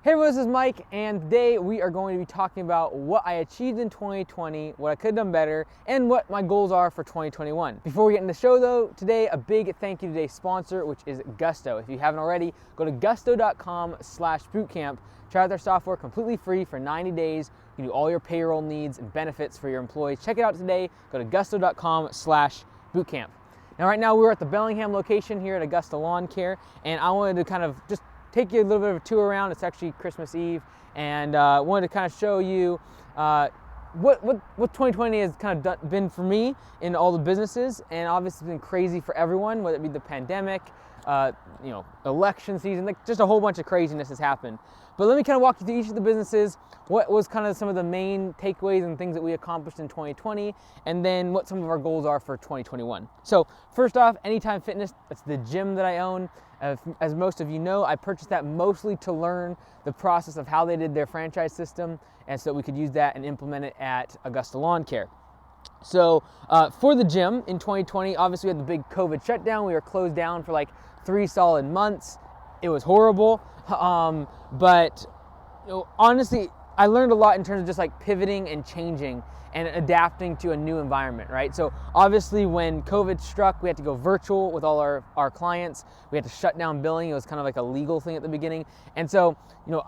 Hey everyone, this is Mike, and today we are going to be talking about what I achieved in 2020, what I could have done better, and what my goals are for 2021. Before we get into the show though, today a big thank you to today's sponsor, which is Gusto. If you haven't already, go to gusto.com/bootcamp. Try out their software completely free for 90 days. You can do all your payroll needs and benefits for your employees. Check it out today. Go to gusto.com/bootcamp. Now right now we're at the Bellingham location here at Augusta Lawn Care, and I wanted to kind of just take you a little bit of a tour around. It's actually Christmas Eve, and wanted to kind of show you what 2020 has kind of been for me in all the businesses, and obviously it's been crazy for everyone, whether it be the pandemic, election season, like just a whole bunch of craziness has happened. But let me kind of walk you through each of the businesses, what was kind of some of the main takeaways and things that we accomplished in 2020, and then what some of our goals are for 2021. So first off, Anytime Fitness, that's the gym that I own. As most of you know, I purchased that mostly to learn the process of how they did their franchise system, and so we could use that and implement it at Augusta Lawn Care. So for the gym in 2020, obviously we had the big COVID shutdown. We were closed down for like 3 solid months. It was horrible, but honestly, I learned a lot in terms of just like pivoting and changing and adapting to a new environment, right? So obviously when COVID struck, we had to go virtual with all our clients. We had to shut down billing. It was kind of like a legal thing at the beginning. And so,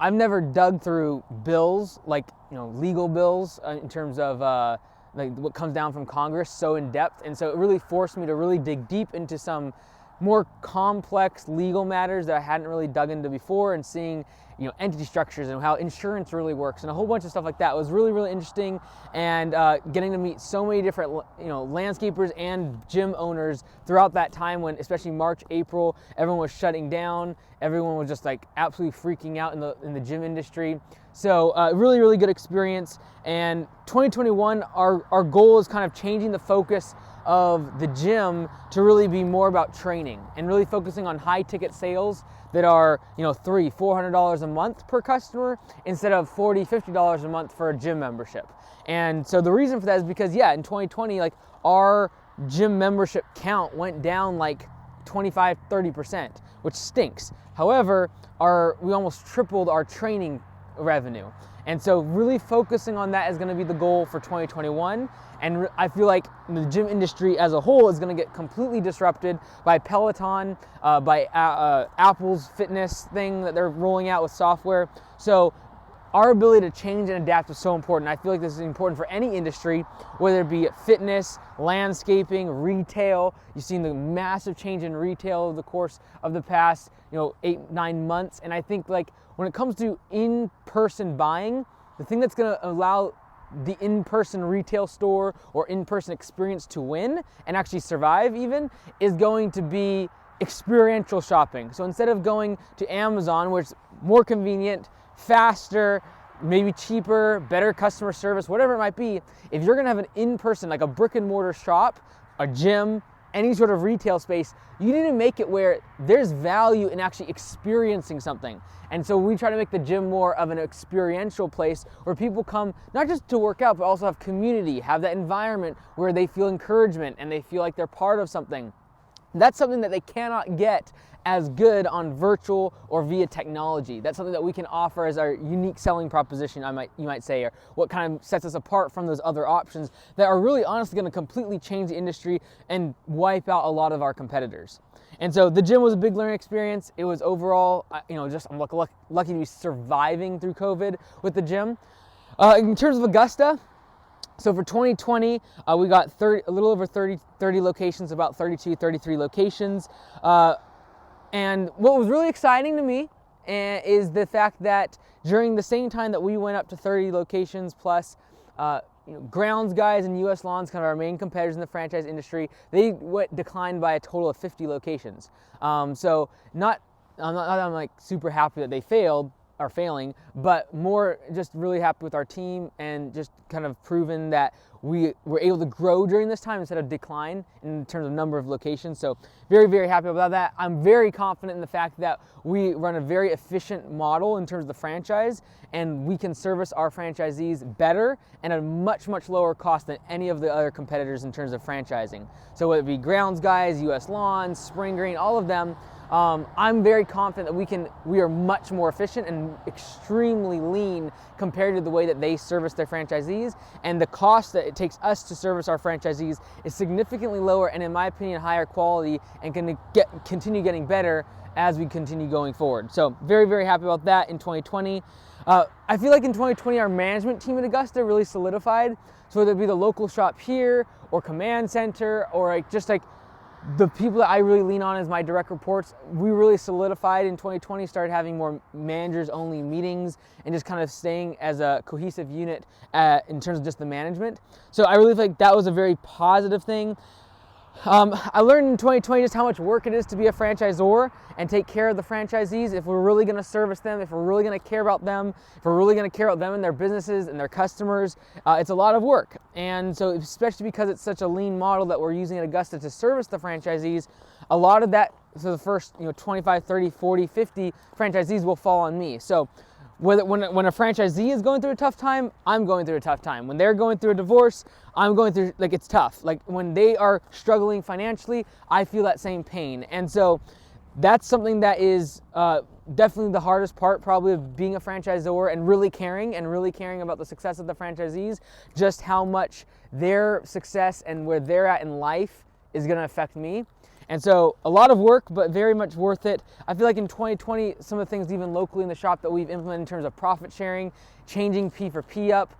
I've never dug through bills, like, legal bills in terms of like what comes down from Congress so in depth. And so it really forced me to really dig deep into some more complex legal matters that I hadn't really dug into before, and seeing entity structures and how insurance really works and a whole bunch of stuff like that. It was really, really interesting, and getting to meet so many different landscapers and gym owners throughout that time when, especially March, April, everyone was shutting down. Everyone was just like absolutely freaking out in the gym industry. So really, really good experience. And 2021, our goal is kind of changing the focus of the gym to really be more about training and really focusing on high ticket sales that are $300-400 a month per customer instead of $40-50 a month for a gym membership. And so the reason for that is because in 2020, like, our gym membership count went down like 25-30%, which stinks. However, we almost tripled our training revenue. And so really focusing on that is going to be the goal for 2021. And I feel like the gym industry as a whole is going to get completely disrupted by Peloton, by Apple's fitness thing that they're rolling out with software. So our ability to change and adapt is so important. I feel like this is important for any industry, whether it be fitness, landscaping, retail. You've seen the massive change in retail over the course of the past 8-9 months. And I think, like, when it comes to in-person buying, the thing that's going to allow the in-person retail store or in-person experience to win and actually survive even is going to be experiential shopping. So instead of going to Amazon, where it's more convenient, faster, maybe cheaper, better customer service, whatever it might be, if you're gonna have an in-person, like a brick and mortar shop, a gym, any sort of retail space, you need to make it where there's value in actually experiencing something. And so we try to make the gym more of an experiential place where people come not just to work out, but also have community, have that environment where they feel encouragement and they feel like they're part of something. That's something that they cannot get as good on virtual or via technology. That's something that we can offer as our unique selling proposition, you might say, or what kind of sets us apart from those other options that are really honestly going to completely change the industry and wipe out a lot of our competitors. And so the gym was a big learning experience. It was overall, I'm lucky to be surviving through COVID with the gym. In terms of Augusta, so for 2020, we got a little over 30 locations, about 33 locations. And what was really exciting to me is the fact that during the same time that we went up to 30 locations plus, Grounds Guys and US Lawns, kind of our main competitors in the franchise industry, they declined by a total of 50 locations. So I'm like super happy that they are failing, but more just really happy with our team and just kind of proven that we were able to grow during this time instead of decline in terms of number of locations. So very, very happy about that. I'm very confident in the fact that we run a very efficient model in terms of the franchise, and we can service our franchisees better and at a much, much lower cost than any of the other competitors in terms of franchising. So whether it be Grounds Guys, US Lawns, Spring Green, all of them, I'm very confident that we are much more efficient and extremely lean compared to the way that they service their franchisees, and the cost that it takes us to service our franchisees is significantly lower and, in my opinion, higher quality, and can continue getting better as we continue going forward. So very, very happy about that in 2020. I feel like in 2020 our management team at Augusta really solidified. So whether it be the local shop here or command center or just the people that I really lean on as my direct reports, we really solidified in 2020, started having more managers only meetings and just kind of staying as a cohesive unit in terms of just the management. So I really feel like that was a very positive thing. I learned in 2020 just how much work it is to be a franchisor and take care of the franchisees. If we're really going to service them, if we're really going to care about them, if we're really going to care about them and their businesses and their customers, it's a lot of work. And so, especially because it's such a lean model that we're using at Augusta to service the franchisees, a lot of that, so the first 25, 30, 40, 50 franchisees will fall on me. So when a franchisee is going through a tough time, I'm going through a tough time. When they're going through a divorce, I'm going through, it's tough. When they are struggling financially, I feel that same pain. And so that's something that is definitely the hardest part probably of being a franchisor and really caring about the success of the franchisees, just how much their success and where they're at in life is going to affect me. And so a lot of work, but very much worth it. I feel like in 2020, some of the things even locally in the shop that we've implemented in terms of profit sharing, changing P4P up,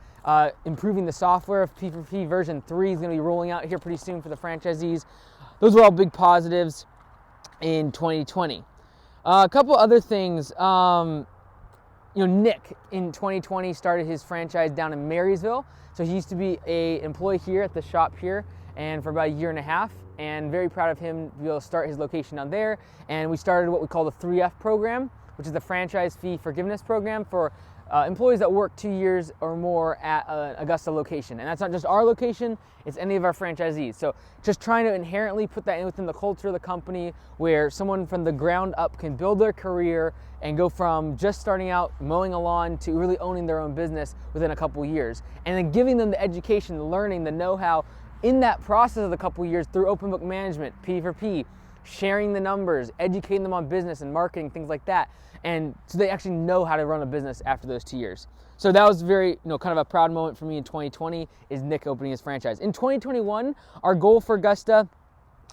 improving the software of P4P version 3 is going to be rolling out here pretty soon for the franchisees. Those were all big positives in 2020. A couple other things. Nick in 2020 started his franchise down in Marysville. So he used to be an employee here at the shop here, and for about a year and a half, and very proud of him to be able to start his location down there. And we started what we call the 3F program, which is the franchise fee forgiveness program for employees that work 2 years or more at an Augusta location. And that's not just our location, it's any of our franchisees. So just trying to inherently put that in within the culture of the company, where someone from the ground up can build their career and go from just starting out mowing a lawn to really owning their own business within a couple years. And then giving them the education, the learning, the know-how in that process of the couple years through open book management, P4P, sharing the numbers, educating them on business and marketing, things like that. And so they actually know how to run a business after those 2 years. So that was very, kind of a proud moment for me in 2020, is Nick opening his franchise. In 2021, our goal for Augusta,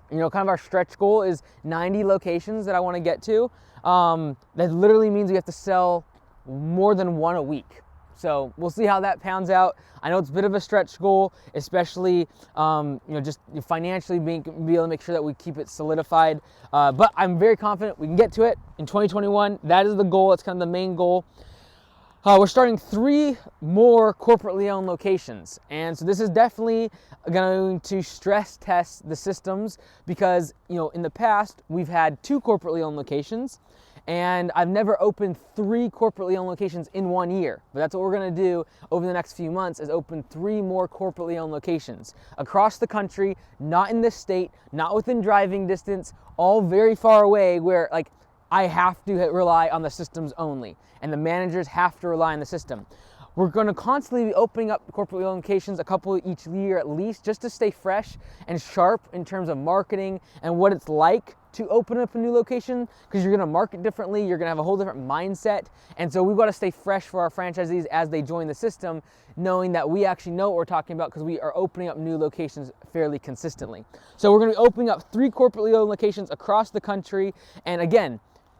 kind of our stretch goal is 90 locations that I want to get to. That literally means we have to sell more than one a week. So we'll see how that pans out. I know it's a bit of a stretch goal, especially just financially be able to make sure that we keep it solidified. But I'm very confident we can get to it in 2021. That is the goal. That's kind of the main goal. We're starting 3 more corporately owned locations. And so this is definitely going to stress test the systems because, in the past, we've had 2 corporately owned locations. And I've never opened 3 corporately owned locations in 1 year. But that's what we're going to do over the next few months, is open 3 more corporately owned locations across the country, not in this state, not within driving distance, all very far away where I have to rely on the systems only, and the managers have to rely on the system. We're going to constantly be opening up corporately owned locations, a couple each year at least, just to stay fresh and sharp in terms of marketing and what it's like to open up a new location, because you're going to market differently, you're going to have a whole different mindset, and so we've got to stay fresh for our franchisees as they join the system, knowing that we actually know what we're talking about because we are opening up new locations fairly consistently. So we're going to be opening up 3 corporately owned locations across the country, and again,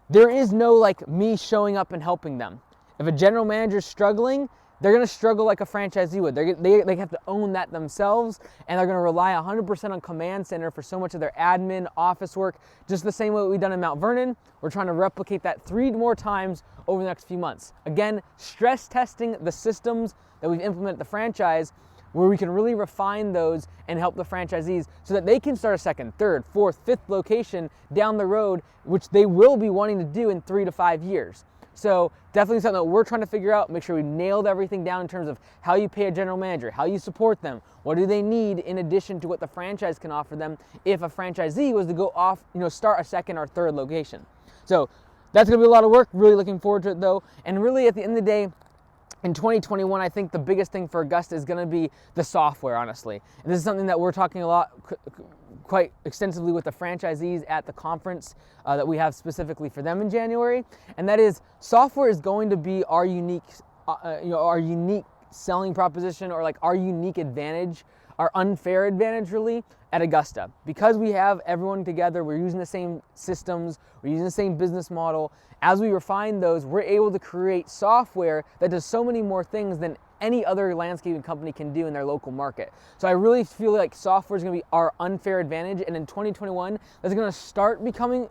there is no me showing up and helping them. If a general manager is struggling, they're going to struggle like a franchisee would. They have to own that themselves, and they're going to rely 100% on Command Center for so much of their admin, office work, just the same way we've done in Mount Vernon. We're trying to replicate that 3 more times over the next few months. Again, stress testing the systems that we've implemented at the franchise, where we can really refine those and help the franchisees so that they can start a 2nd, 3rd, 4th, 5th location down the road, which they will be wanting to do in 3 to 5 years. So definitely something that we're trying to figure out, make sure we nailed everything down in terms of how you pay a general manager, how you support them, what do they need in addition to what the franchise can offer them if a franchisee was to go off, start a 2nd or 3rd location. So that's going to be a lot of work. Really looking forward to it though. And really at the end of the day, in 2021, I think the biggest thing for Augusta is going to be the software, honestly. And this is something that we're talking a lot quite extensively with the franchisees at the conference that we have specifically for them in January, and that is software is going to be our unique, our unique selling proposition, or like our unique advantage, our unfair advantage really at Augusta. Because we have everyone together, we're using the same systems, we're using the same business model. As we refine those, we're able to create software that does so many more things than any other landscaping company can do in their local market. So I really feel like software is going to be our unfair advantage, and in 2021, that's going to start becoming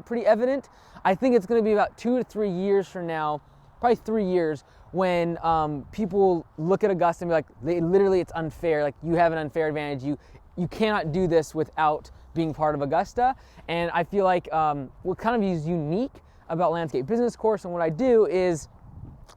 pretty evident. I think it's going to be about 2 to 3 years from now, probably 3 years, when people look at Augusta and be like, literally it's unfair, like you have an unfair advantage, you cannot do this without being part of Augusta. And I feel like what kind of is unique about Landscape Business Course and what I do is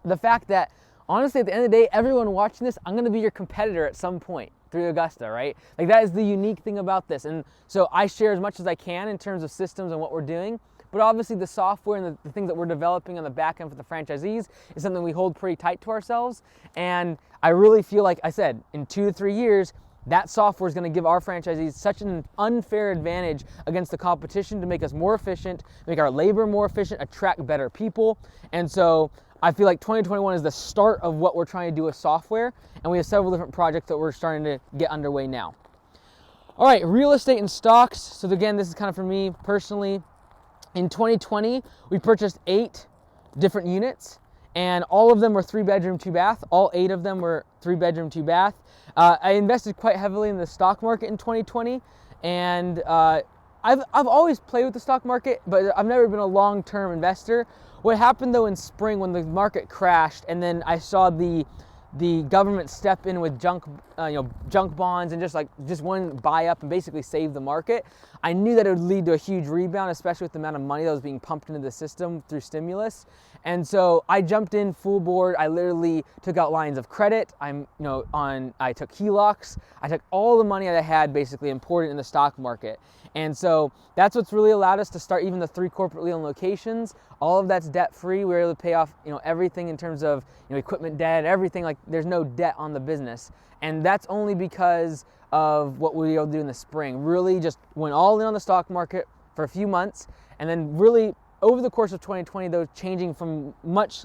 the fact that honestly, at the end of the day, everyone watching this, I'm gonna be your competitor at some point through Augusta, right? Like that is the unique thing about this. And so I share as much as I can in terms of systems and what we're doing, but obviously the software and the things that we're developing on the back end for the franchisees is something we hold pretty tight to ourselves. And I really feel like I said, in 2 to 3 years, that software is going to give our franchisees such an unfair advantage against the competition to make us more efficient, make our labor more efficient, attract better people. And so I feel like 2021 is the start of what we're trying to do with software, and we have several different projects that we're starting to get underway now. All right, real estate and stocks. So again, this is kind of for me personally. In 2020, we purchased 8 different units, and all of them were 3-bedroom, 2-bath. All 8 of them were 3-bedroom, 2-bath. I invested quite heavily in the stock market in 2020, and I've always played with the stock market, but I've never been a long-term investor. What happened though in spring when the market crashed, and then I saw the government step in with junk bonds and just one buy up and basically save the market, I knew that it would lead to a huge rebound, especially with the amount of money that was being pumped into the system through stimulus. And so I jumped in full board. I literally took out lines of credit. I took HELOCs. I took all the money that I had basically and poured it in the stock market. And so that's what's really allowed us to start even the 3 corporately owned locations. All of that's debt free. We were able to pay off everything in terms of equipment debt, everything. Like there's no debt on the business, and that's only because of what we were able to do in the spring. Really just went all in on the stock market for a few months, and then really over the course of 2020, though, changing from much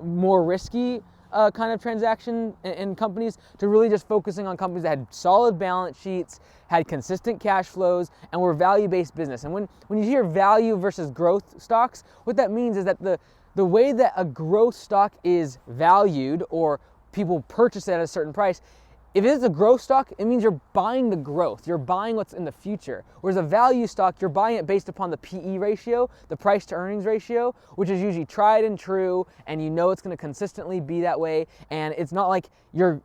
more risky kind of transaction in companies to really just focusing on companies that had solid balance sheets, had consistent cash flows, and were value-based business. And when you hear value versus growth stocks, what that means is that the way that a growth stock is valued, or people purchase it at a certain price, if it is a growth stock, it means you're buying the growth. You're buying what's in the future. Whereas a value stock, you're buying it based upon the PE ratio, the price to earnings ratio, which is usually tried and true, and it's going to consistently be that way. And it's not like you're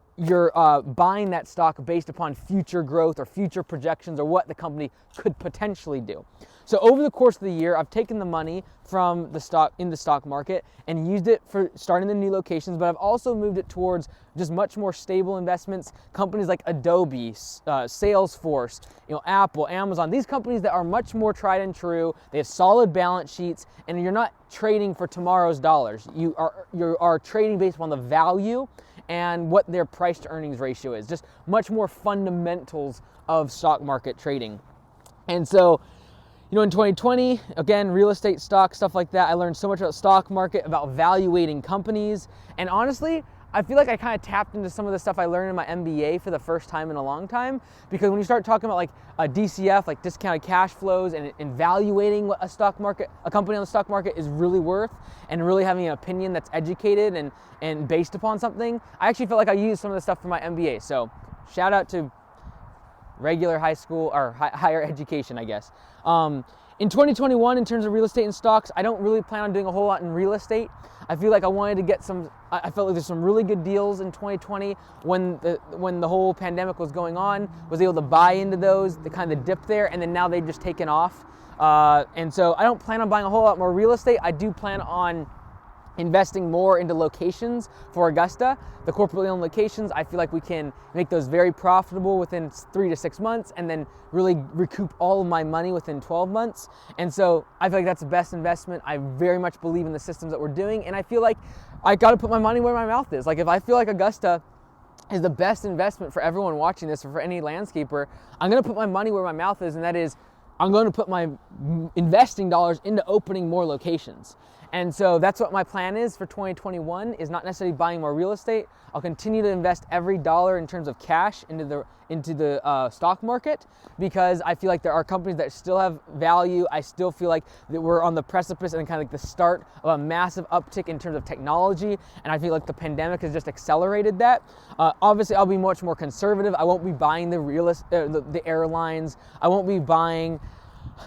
buying that stock based upon future growth or future projections or what the company could potentially do. So over the course of the year, I've taken the money from the stock market and used it for starting the new locations, but I've also moved it towards just much more stable investments, companies like Adobe, Salesforce, Apple, Amazon, these companies that are much more tried and true. They have solid balance sheets, and you're not trading for tomorrow's dollars. You are trading based upon the value and what their price to earnings ratio is, just much more fundamentals of stock market trading. And so, in 2020, again, real estate, stock, stuff like that, I learned so much about stock market, about valuating companies. And honestly, I feel like I kind of tapped into some of the stuff I learned in my MBA for the first time in a long time, because when you start talking about like a DCF, like discounted cash flows, and evaluating what a company on the stock market is really worth, and really having an opinion that's educated and based upon something, I actually felt like I used some of the stuff from my MBA. So shout out to regular high school or higher education, I guess. In 2021, in terms of real estate and stocks, I don't really plan on doing a whole lot in real estate. I feel like I wanted to get I felt like there's some really good deals in 2020 when the whole pandemic was going on, was able to buy into those, the kind of dip there, and then now they've just taken off. And so I don't plan on buying a whole lot more real estate. I do plan on investing more into locations for Augusta. The corporately owned locations, I feel like we can make those very profitable within 3 to 6 months, and then really recoup all of my money within 12 months. And so I feel like that's the best investment. I very much believe in the systems that we're doing, and I feel like I got to put my money where my mouth is. Like if I feel like Augusta is the best investment for everyone watching this, or for any landscaper. I'm going to put my money where my mouth is, and that is I'm going to put my investing dollars into opening more locations. And so that's what my plan is for 2021, is not necessarily buying more real estate. I'll continue to invest every dollar in terms of cash into the stock market, because I feel like there are companies that still have value. I still feel like that we're on the precipice and kind of like the start of a massive uptick in terms of technology, and I feel like the pandemic has just accelerated that. Obviously, I'll be much more conservative. I won't be buying the airlines. I won't be buying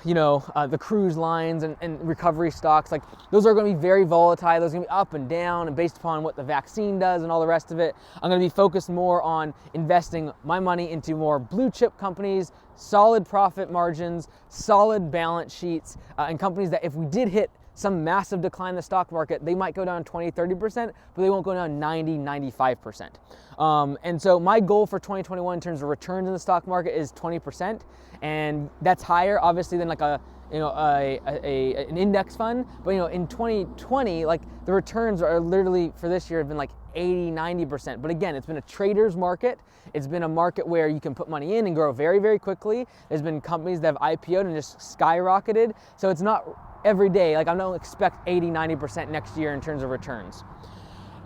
the cruise lines and recovery stocks. Like, those are going to be very volatile. Those are going to be up and down, and based upon what the vaccine does and all the rest of it. I'm going to be focused more on investing my money into more blue chip companies, solid profit margins, solid balance sheets, and companies that if we did hit some massive decline in the stock market, they might go down 20-30%, but they won't go down 90-95%. And so my goal for 2021 in terms of returns in the stock market is 20%, and that's higher obviously than like an index fund. But in 2020, like, the returns are literally for this year have been like 80-90%. But again, it's been a trader's market. It's been a market where you can put money in and grow very, very quickly. There's been companies that have IPO'd and just skyrocketed. So it's not every day. Like, I don't expect 80-90% next year in terms of returns.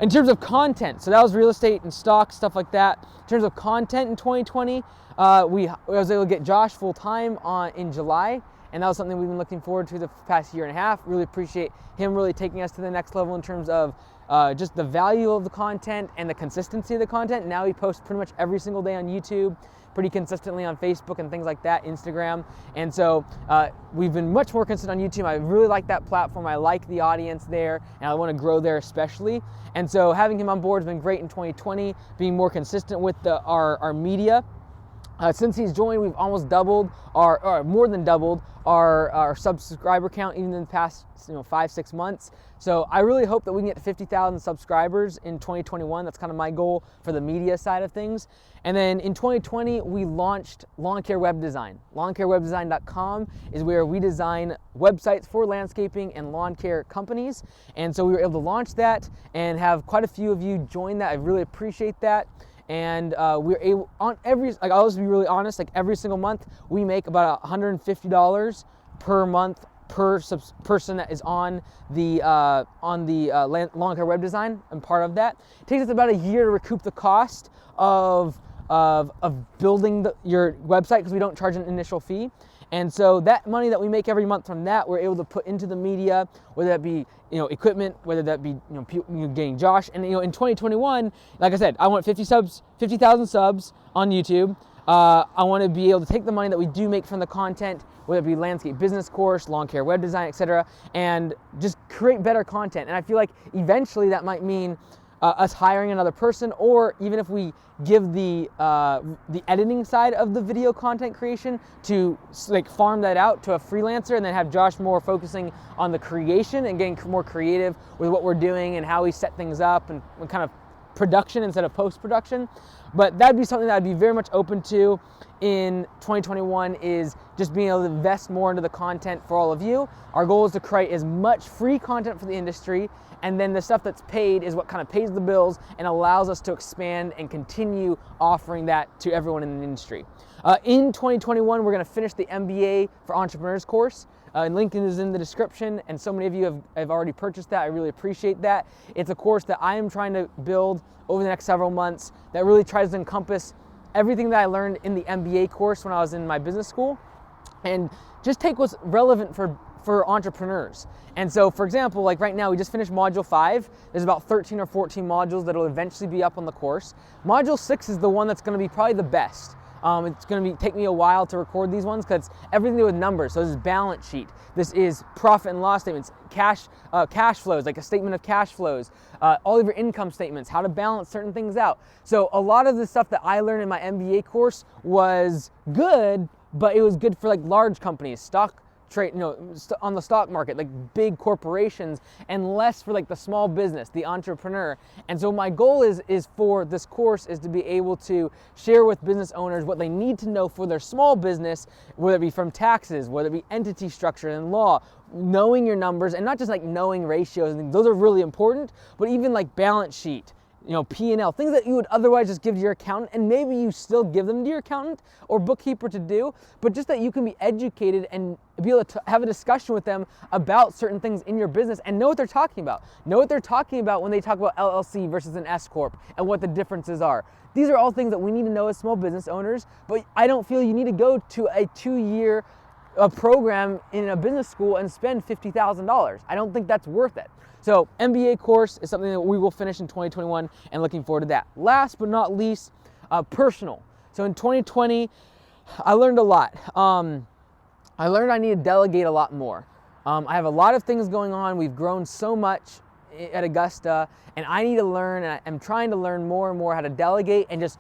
In terms of content, so that was real estate and stocks, stuff like that. In terms of content in 2020, I was able to get Josh full-time in July, and that was something we've been looking forward to the past year and a half. Really appreciate him really taking us to the next level in terms of just the value of the content and the consistency of the content. Now he posts pretty much every single day on YouTube, pretty consistently on Facebook and things like that, Instagram. And so we've been much more consistent on YouTube. I really like that platform. I like the audience there, and I want to grow there especially. And so having him on board has been great in 2020, being more consistent with our media. Since he's joined, we've almost doubled or more than doubled our subscriber count even in the past 5-6 months. So I really hope that we can get to 50,000 subscribers in 2021. That's kind of my goal for the media side of things. And then in 2020, we launched Lawn Care Web Design. LawnCareWebDesign.com is where we design websites for landscaping and lawn care companies. And so we were able to launch that and have quite a few of you join that. I really appreciate that. And we're able on I'll just be really honest, like every single month we make about $150 per month per person that is on the Lawn Care Web Design. I'm part of that. It takes us about a year to recoup the cost of building your website, because we don't charge an initial fee. And so that money that we make every month from that, we're able to put into the media, whether that be equipment, whether that be getting Josh. And in 2021, like I said, I want 50,000 subs on YouTube. I want to be able to take the money that we do make from the content, whether it be landscape business course, lawn care web design, etc., and just create better content. And I feel like eventually that might mean us hiring another person, or even if we give the editing side of the video content creation to farm that out to a freelancer, and then have Josh more focusing on the creation and getting more creative with what we're doing and how we set things up and kind of production instead of post-production. But that'd be something that I'd be very much open to in 2021, is just being able to invest more into the content for all of you. Our goal is to create as much free content for the industry, and then the stuff that's paid is what kind of pays the bills and allows us to expand and continue offering that to everyone in the industry. In 2021, we're going to finish the MBA for Entrepreneurs course. Link is in the description, and so many of you have already purchased that. I really appreciate that. It's a course that I am trying to build over the next several months that really tries to encompass everything that I learned in the MBA course when I was in my business school, and just take what's relevant for entrepreneurs. And so, for example, like right now we just finished module 5. There's about 13 or 14 modules that will eventually be up on the course. Module 6 is the one that's going to be probably the best. It's going to take me a while to record these ones, because it's everything to do with numbers. So this is balance sheet. This is profit and loss statements, cash flows, like a statement of cash flows, all of your income statements, how to balance certain things out. So a lot of the stuff that I learned in my MBA course was good, but it was good for like large companies, stock trade, on the stock market, like big corporations, and less for like the small business, the entrepreneur. And so my goal is for this course is to be able to share with business owners what they need to know for their small business, whether it be from taxes, whether it be entity structure and law, knowing your numbers, and not just like knowing ratios and things. Those are really important, but even like balance sheet, P&L, things that you would otherwise just give to your accountant, and maybe you still give them to your accountant or bookkeeper to do, but just that you can be educated and be able to have a discussion with them about certain things in your business and know what they're talking about. Know what they're talking about when they talk about LLC versus an S Corp and what the differences are. These are all things that we need to know as small business owners, but I don't feel you need to go to a 2-year program in a business school and spend $50,000. I don't think that's worth it. So MBA course is something that we will finish in 2021 and looking forward to that. Last but not least, personal. So in 2020, I learned a lot. I learned I need to delegate a lot more. I have a lot of things going on. We've grown so much at Augusta, and I need to learn, and I'm trying to learn more and more how to delegate and just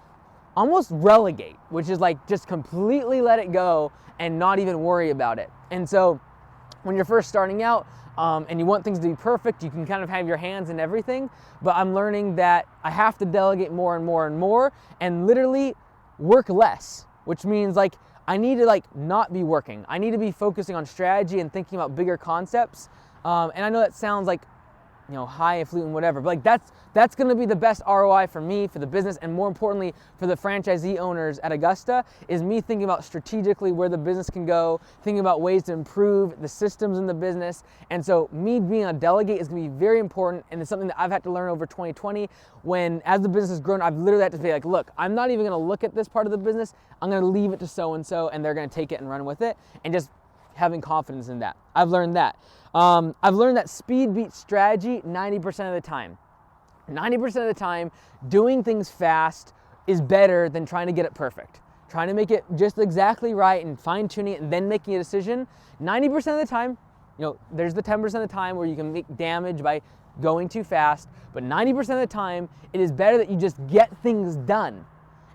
almost relegate, which is like just completely let it go and not even worry about it. And so when you're first starting out, and you want things to be perfect, you can kind of have your hands in everything, but I'm learning that I have to delegate more and more and more and literally work less, which means like I need to not be working. I need to be focusing on strategy and thinking about bigger concepts. And I know that sounds like highfalutin, whatever, but that's going to be the best ROI for me, for the business, and more importantly for the franchisee owners at Augusta, is me thinking about strategically where the business can go, thinking about ways to improve the systems in the business. And so me being a delegate is going to be very important, and it's something that I've had to learn over 2020 when, as the business has grown, I've literally had to be like, look, I'm not even going to look at this part of the business. I'm going to leave it to so-and-so, and they're going to take it and run with it, and just having confidence in that. I've learned that. I've learned that speed beats strategy 90% of the time. 90% of the time, doing things fast is better than trying to get it perfect. Trying to make it just exactly right and fine-tuning it and then making a decision. 90% of the time, there's the 10% of the time where you can make damage by going too fast, but 90% of the time, it is better that you just get things done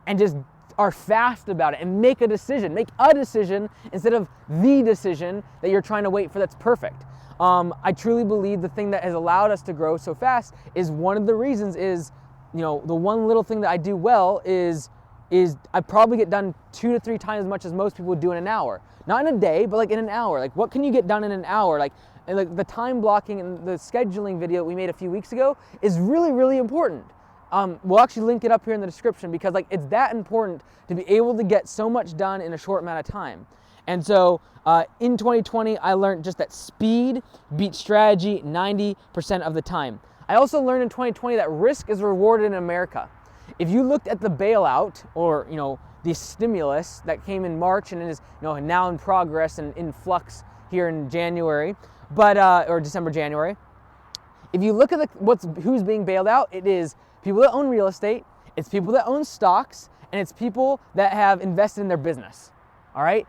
and just are fast about it and make a decision. Make a decision instead of the decision that you're trying to wait for that's perfect. I truly believe the thing that has allowed us to grow so fast is one of the reasons is, the one little thing that I do well is I probably get done 2 to 3 times as much as most people would do in an hour. Not in a day, but like in an hour. Like what can you get done in an hour? And the time blocking and the scheduling video we made a few weeks ago is really, really important. We'll actually link it up here in the description because it's that important to be able to get so much done in a short amount of time. And so in 2020, I learned just that speed beats strategy 90% of the time. I also learned in 2020 that risk is rewarded in America. If you looked at the bailout or, the stimulus that came in March and is, now in progress and in flux here in January, or December, January. If you look at who's being bailed out, it is people that own real estate, it's people that own stocks, and it's people that have invested in their business. All right?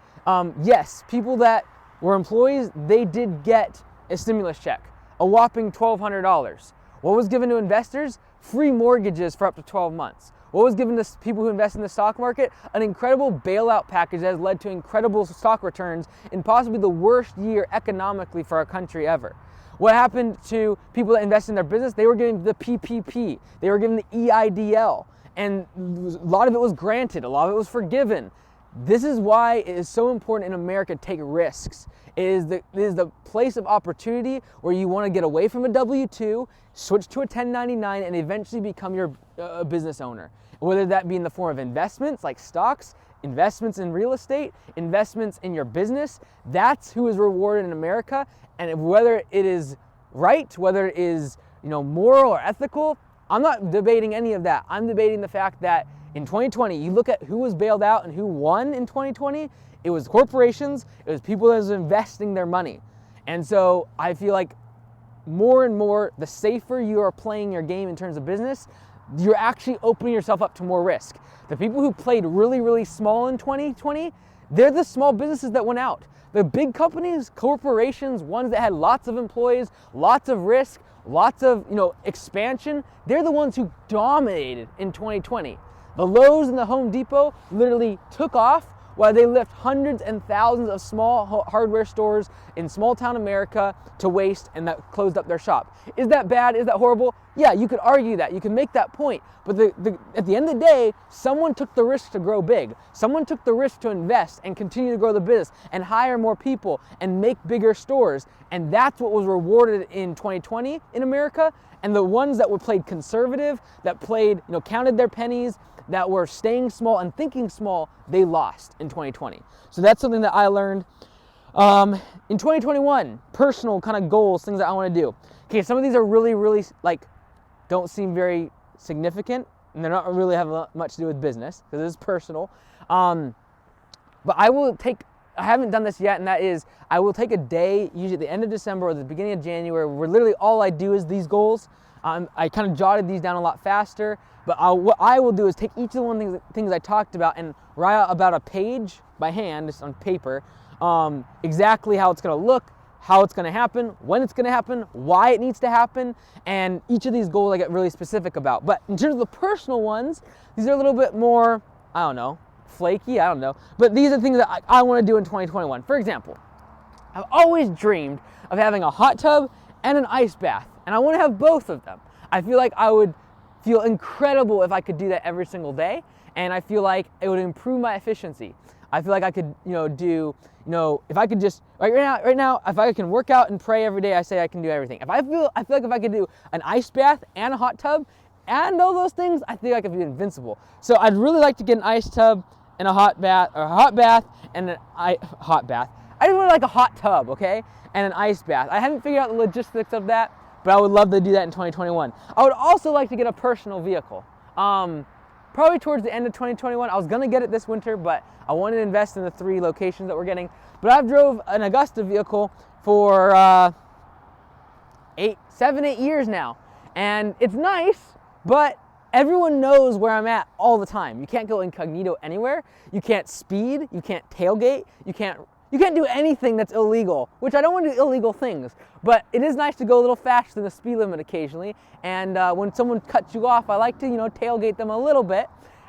Yes, people that were employees, they did get a stimulus check, a whopping $1,200. What was given to investors? Free mortgages for up to 12 months. What was given to people who invest in the stock market? An incredible bailout package that has led to incredible stock returns in possibly the worst year economically for our country ever. What happened to people that invest in their business? They were given the PPP. They were given the EIDL. And a lot of it was granted. A lot of it was forgiven. This is why it is so important in America to take risks. It is the place of opportunity where you want to get away from a W-2, switch to a 1099, and eventually become your business owner. Whether that be in the form of investments like stocks, investments in real estate, investments in your business, that's who is rewarded in America. And whether it is right, whether it is moral or ethical, I'm not debating any of that. I'm debating the fact that in 2020, you look at who was bailed out and who won in 2020, it was corporations, it was people that was investing their money. And so I feel like more and more, the safer you are playing your game in terms of business, you're actually opening yourself up to more risk. The people who played really, really small in 2020, they're the small businesses that went out. The big companies, corporations, ones that had lots of employees, lots of risk, lots of expansion, they're the ones who dominated in 2020. The Lowe's and the Home Depot literally took off while they left hundreds and thousands of small hardware stores in small town America to waste, and that closed up their shop. Is that bad? Is that horrible? Yeah, you could argue that, you can make that point, but at the end of the day, someone took the risk to grow big. Someone took the risk to invest and continue to grow the business and hire more people and make bigger stores, and that's what was rewarded in 2020 in America. And the ones that were played conservative, that played, counted their pennies, that were staying small and thinking small, they lost in 2020. So that's something that I learned. In 2021, personal kind of goals, things that I want to do. Okay, some of these are really, really don't seem very significant, and they're not really have much to do with business because it is personal. But I haven't done this yet, and that is I will take a day, usually at the end of December or the beginning of January, where literally all I do is these goals. I kind of jotted these down a lot faster, but what I will do is take each of the things I talked about and write out about a page by hand, just on paper, exactly how it's going to look, how it's going to happen, when it's going to happen, why it needs to happen, and each of these goals I get really specific about. But in terms of the personal ones, these are a little bit more, flaky, but these are things that I want to do in 2021. For example, I've always dreamed of having a hot tub and an ice bath, and I want to have both of them. I feel like I would feel incredible if I could do that every single day, and I feel like it would improve my efficiency. I feel like I could, if I could just right now, if I can work out and pray every day, I say I can do everything. I feel like if I could do an ice bath and a hot tub and all those things, I think I could be invincible. So I'd really like to get an ice tub and a hot bath, or a hot bath and hot bath. I just want like a hot tub, okay, and an ice bath. I haven't figured out the logistics of that, but I would love to do that in 2021. I would also like to get a personal vehicle. Probably towards the end of 2021. I was gonna get it this winter, but I wanted to invest in the 3 locations that we're getting. But I've drove an Augusta vehicle for 7-8 years now, and it's nice, but everyone knows where I'm at all the time. You can't go incognito anywhere. You can't speed. You can't tailgate. You can't do anything that's illegal, which I don't want to do illegal things, but it is nice to go a little faster than the speed limit occasionally. And when someone cuts you off, I like to, tailgate them a little bit.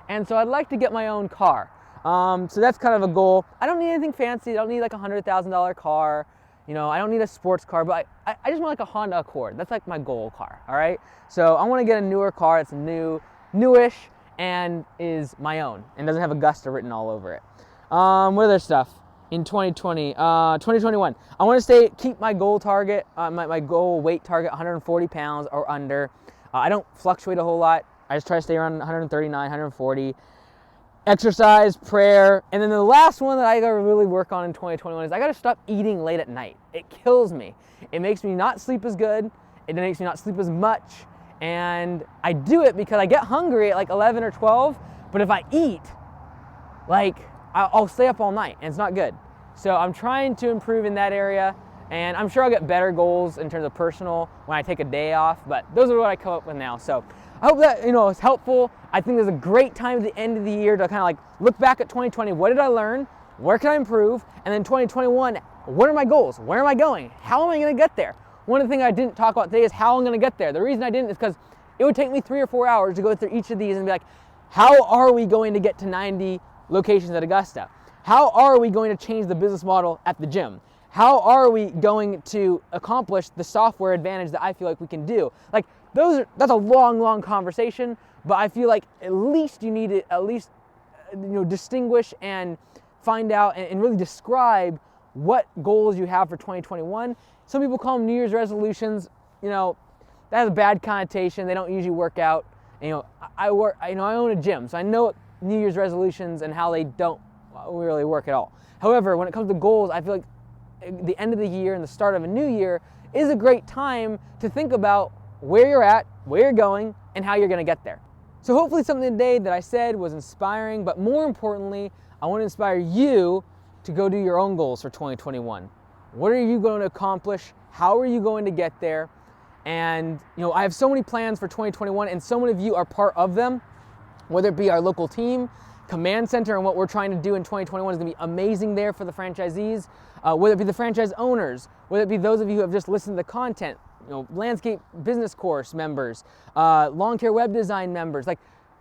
And so I'd like to get my own car. So that's kind of a goal. I don't need anything fancy. I don't need like a $100,000 car. I don't need a sports car, but I just want like a Honda Accord. That's like my goal car, all right? So I want to get a newer car that's newish, and is my own, and doesn't have Augusta written all over it. What other stuff? In 2021, I want to keep my goal target, my goal weight target, 140 pounds or under. I don't fluctuate a whole lot. I just try to stay around 139, 140. Exercise, prayer, and then the last one that I gotta really work on in 2021 is I gotta stop eating late at night. It kills me. It makes me not sleep as good. It makes me not sleep as much. And I do it because I get hungry at like 11 or 12, but if I eat, I'll stay up all night, and it's not good. So I'm trying to improve in that area, and I'm sure I'll get better goals in terms of personal when I take a day off, but those are what I come up with now. So I hope that is helpful. I think there's a great time at the end of the year to kind of look back at 2020. What did I learn? Where can I improve? And then 2021, what are my goals? Where am I going? How am I going to get there? One of the things I didn't talk about today is how I'm going to get there. The reason I didn't is because it would take me 3 or 4 hours to go through each of these and be like, how are we going to get to 90 locations at Augusta? How are we going to change the business model at the gym? How are we going to accomplish the software advantage that I feel like we can do? That's a long conversation, but I feel like at least you need to distinguish and find out and really describe what goals you have for 2021. Some people call them New Year's resolutions. That has a bad connotation. They don't usually work out. I own a gym, so I know New Year's resolutions and how they don't really work at all. However, when it comes to goals, I feel like the end of the year and the start of a new year is a great time to think about where you're at, where you're going, and how you're going to get there. So hopefully something today that I said was inspiring, but more importantly, I want to inspire you to go do your own goals for 2021. What are you going to accomplish? How are you going to get there? And I have so many plans for 2021, and so many of you are part of them, whether it be our local team, Command Center, and what we're trying to do in 2021 is going to be amazing there for the franchisees, whether it be the franchise owners, whether it be those of you who have just listened to the content, Landscape Business Course members, Lawn Care Web Design members.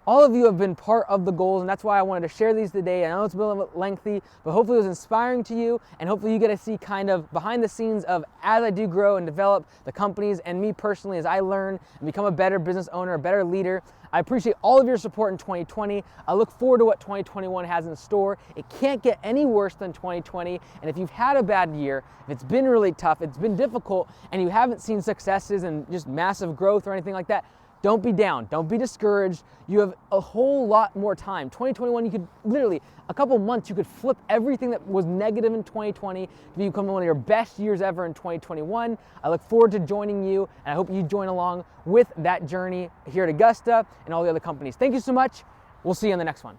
all of you have been part of the goals, and that's why I wanted to share these today. I know it's been a little bit lengthy, but hopefully it was inspiring to you, and hopefully you get to see kind of behind the scenes of as I do grow and develop the companies, and me personally as I learn and become a better business owner, a better leader. I appreciate all of your support in 2020. I look forward to what 2021 has in store. It can't get any worse than 2020, and if you've had a bad year, if it's been really tough, it's been difficult, and you haven't seen successes and just massive growth or anything like that, don't be down, don't be discouraged. You have a whole lot more time. 2021, you could literally, a couple months, you could flip everything that was negative in 2020 to become one of your best years ever in 2021. I look forward to joining you, and I hope you join along with that journey here at Augusta and all the other companies. Thank you so much. We'll see you in the next one.